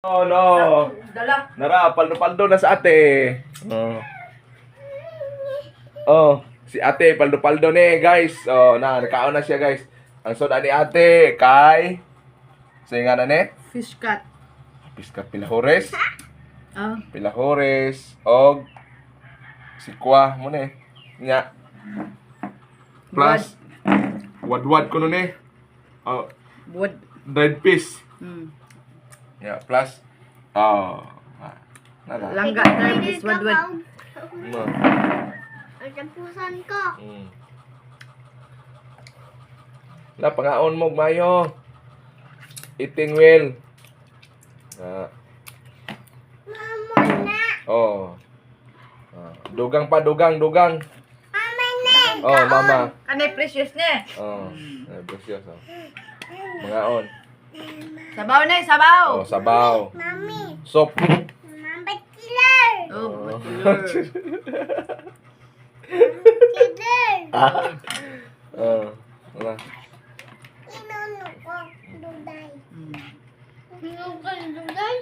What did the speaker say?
Oh no. Dala. Nara, paldo-paldo na sa ate. Oh. Oh, si ate paldo-paldo ni, guys. Oh, nakaon na siya, guys. Ang soda ni ate kay nga na ni Fish cut. Piskat Pilahores. Ah. Pilahores og sikwa mo ni. Nya. Plus wad-wad ko no ni. Oh, Wood. dried fish. Hmm. Plus nala. Langga tayo. This wood. No. Ang tampusan ko. La pangaon mo mayo. Eating well. Mama na. Oh. Dugang pa, dugang. Mama na. Oh, mama. Kanay precious niya. Oh, precious. Oh. Mangaon. Sabaw na, sabaw. Oh, sabaw. Mami. Soup. Mama killer. Oh, Killer. Wala. Inono ko. Duday. Inono ko duday.